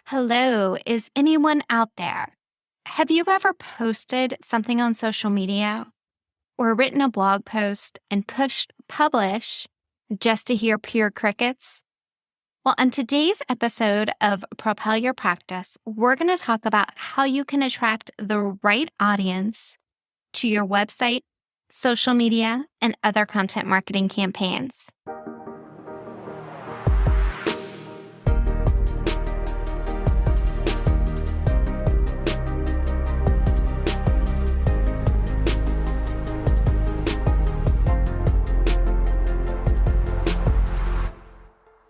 Hello, is anyone out there? Have you ever posted something on social media or written a blog post and pushed publish just to hear pure crickets? Well, on today's episode of Propel Your Practice, we're going to talk about how you can attract the right audience to your website, social media, and other content marketing campaigns.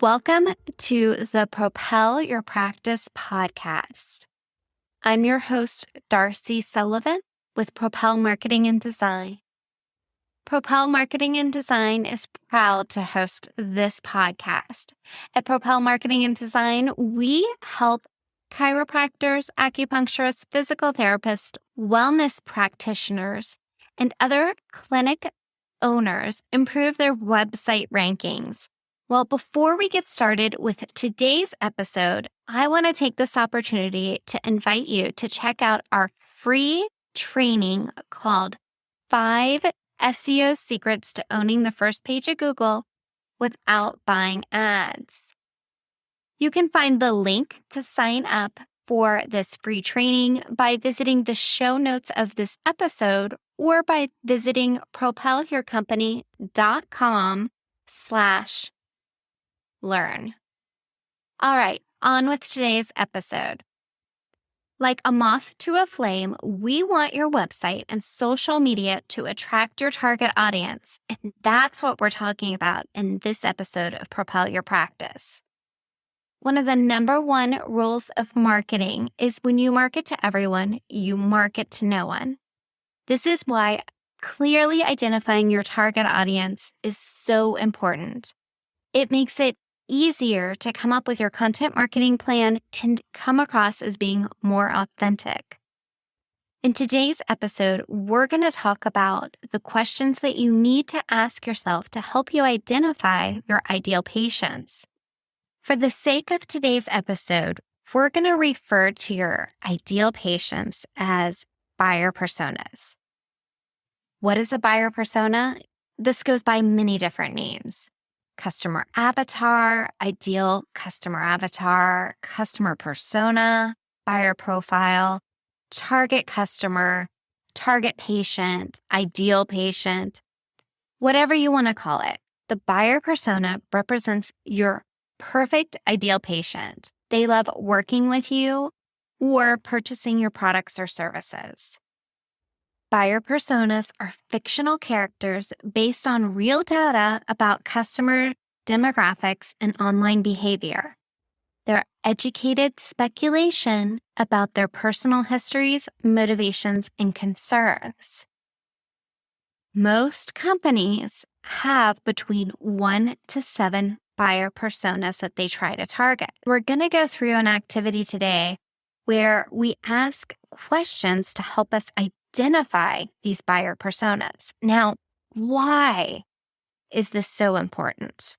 Welcome to the Propel Your Practice podcast. I'm your host, Darcy Sullivan with Propel Marketing and Design. Propel Marketing and Design is proud to host this podcast. At Propel Marketing and Design, we help chiropractors, acupuncturists, physical therapists, wellness practitioners, and other clinic owners improve their website rankings. Well, before we get started with today's episode, I want to take this opportunity to invite you to check out our free training called 5 SEO Secrets to Owning the First Page of Google Without Buying Ads. You can find the link to sign up for this free training by visiting the show notes of this episode or by visiting propelyourcompany.com/learn. All right, on with today's episode. Like a moth to a flame, we want your website and social media to attract your target audience. And that's what we're talking about in this episode of Propel Your Practice. One of the number one rules of marketing is when you market to everyone, you market to no one. This is why clearly identifying your target audience is so important. It makes it easier to come up with your content marketing plan and come across as being more authentic. In today's episode, we're going to talk about the questions that you need to ask yourself to help you identify your ideal patients. For the sake of today's episode, we're going to refer to your ideal patients as buyer personas. What is a buyer persona? This goes by many different names. Customer avatar, ideal customer avatar, customer persona, buyer profile, target customer, target patient, ideal patient, whatever you want to call it. The buyer persona represents your perfect ideal patient. They love working with you or purchasing your products or services. Buyer personas are fictional characters based on real data about customer demographics and online behavior. They're educated speculation about their personal histories, motivations, and concerns. Most companies have between 1 to 7 buyer personas that they try to target. We're going to go through an activity today where we ask questions to help us identify these buyer personas. Now, why is this so important?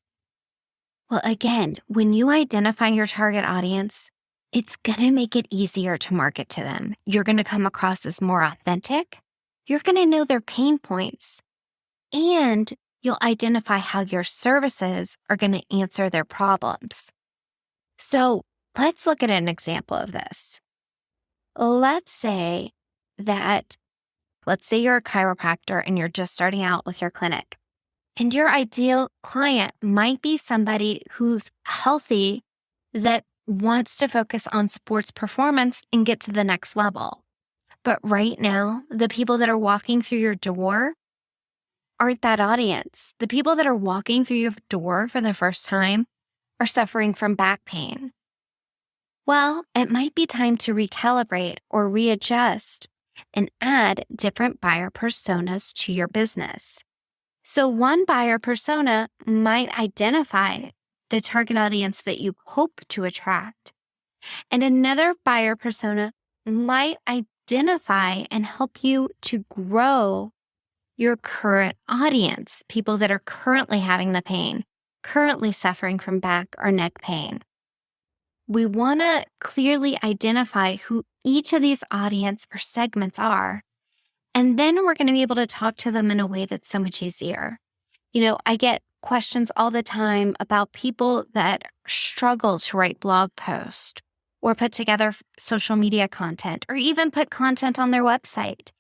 Well, again, when you identify your target audience, it's going to make it easier to market to them. You're going to come across as more authentic. You're going to know their pain points, and you'll identify how your services are going to answer their problems. So let's look at an example of this. Let's say you're a chiropractor and you're just starting out with your clinic. And your ideal client might be somebody who's healthy that wants to focus on sports performance and get to the next level. But right now, the people that are walking through your door aren't that audience. The people that are walking through your door for the first time are suffering from back pain. Well, it might be time to recalibrate or readjust and add different buyer personas to your business. So one buyer persona might identify the target audience that you hope to attract, and another buyer persona might identify and help you to grow your current audience, people that are currently having the pain, currently suffering from back or neck pain. we want to clearly identify who each of these audience or segments are. And then we're going to be able to talk to them in a way that's so much easier. I get questions all the time about people that struggle to write blog posts or put together social media content or even put content on their website.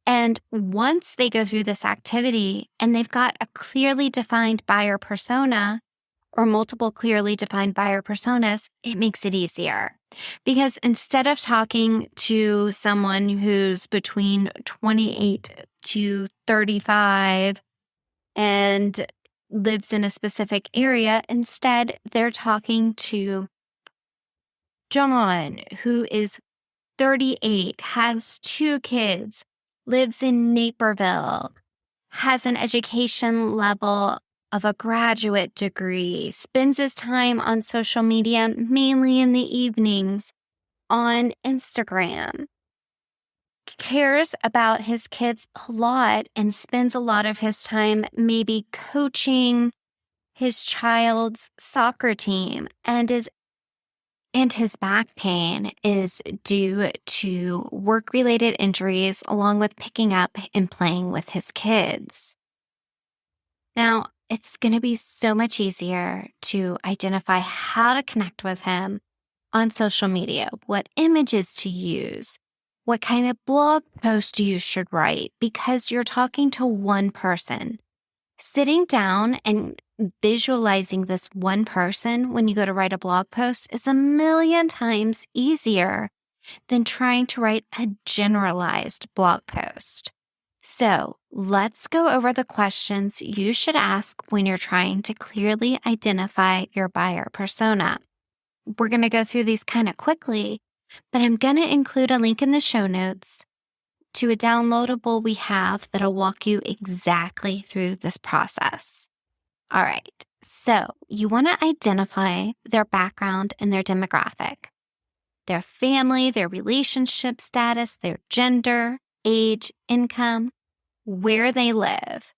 And once they go through this activity and they've got a clearly defined buyer persona or multiple clearly defined buyer personas, it makes it easier. Because instead of talking to someone who's between 28 to 35 and lives in a specific area, instead they're talking to John, who is 38, has 2 kids, lives in Naperville, has an education level of a graduate degree, spends his time on social media mainly in the evenings on Instagram, cares about his kids a lot and spends a lot of his time maybe coaching his child's soccer team, and his back pain is due to work-related injuries along with picking up and playing with his kids. Now, it's going to be so much easier to identify how to connect with him on social media, what images to use, what kind of blog post you should write, because you're talking to one person. Sitting down and visualizing this one person when you go to write a blog post is a million times easier than trying to write a generalized blog post. So let's go over the questions you should ask when you're trying to clearly identify your buyer persona. We're going to go through these kind of quickly, but I'm going to include a link in the show notes to a downloadable we have that'll walk you exactly through this process. All right, so you want to identify their background and their demographic, their family, their relationship status, their gender, age, income, where they live.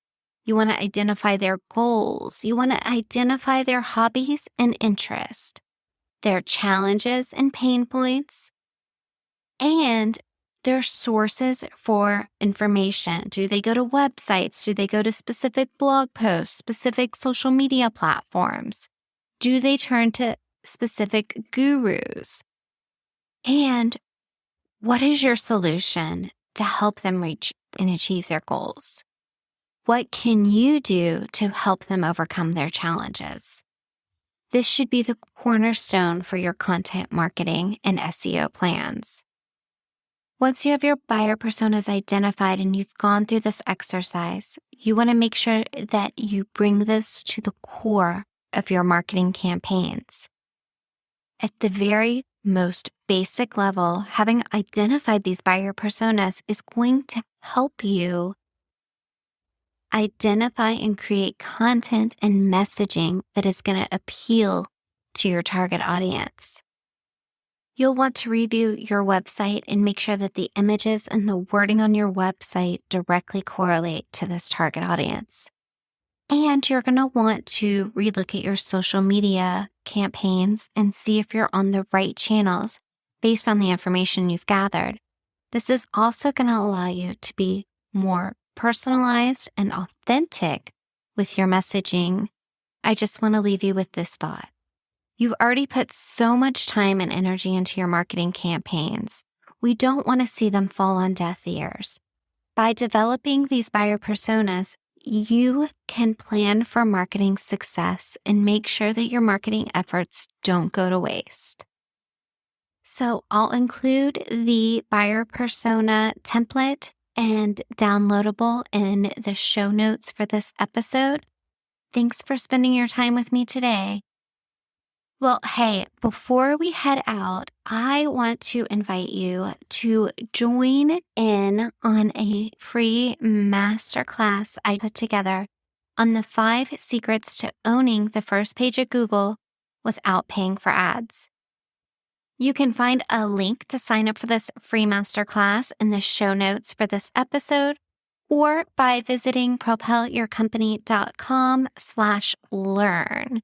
You want to identify their goals. You want to identify their hobbies and interests, their challenges and pain points, and their sources for information. Do they go to websites? Do they go to specific blog posts, specific social media platforms? Do they turn to specific gurus? And what is your solution to help them reach and achieve their goals? What can you do to help them overcome their challenges? This should be the cornerstone for your content marketing and SEO plans. Once you have your buyer personas identified and you've gone through this exercise, you want to make sure that you bring this to the core of your marketing campaigns. At the very most basic level, having identified these buyer personas is going to help you identify and create content and messaging that is going to appeal to your target audience. You'll want to review your website and make sure that the images and the wording on your website directly correlate to this target audience. And you're going to want to relook at your social media campaigns and see if you're on the right channels based on the information you've gathered. This is also going to allow you to be more personalized and authentic with your messaging. I just want to leave you with this thought. You've already put so much time and energy into your marketing campaigns. We don't want to see them fall on deaf ears. By developing these buyer personas, you can plan for marketing success and make sure that your marketing efforts don't go to waste. So I'll include the buyer persona template and downloadable in the show notes for this episode. Thanks for spending your time with me today. Well, hey, before we head out, I want to invite you to join in on a free masterclass I put together on the 5 secrets to owning the first page of Google without paying for ads. You can find a link to sign up for this free masterclass in the show notes for this episode or by visiting propelyourcompany.com/learn.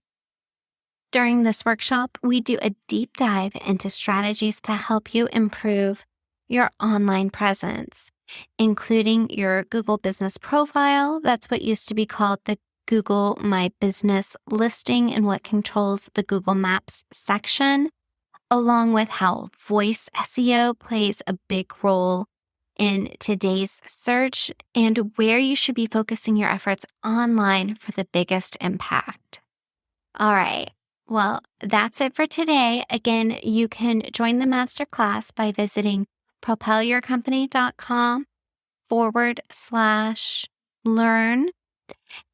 During this workshop, we do a deep dive into strategies to help you improve your online presence, including your Google Business Profile. That's what used to be called the Google My Business listing and what controls the Google Maps section, along with how voice SEO plays a big role in today's search and where you should be focusing your efforts online for the biggest impact. All right. Well, that's it for today. Again, you can join the masterclass by visiting propelyourcompany.com/learn.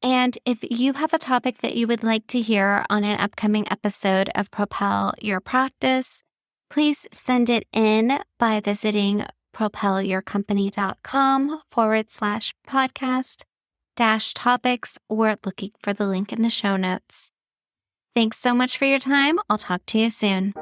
And if you have a topic that you would like to hear on an upcoming episode of Propel Your Practice, please send it in by visiting propelyourcompany.com/podcast-topics or looking for the link in the show notes. Thanks so much for your time. I'll talk to you soon.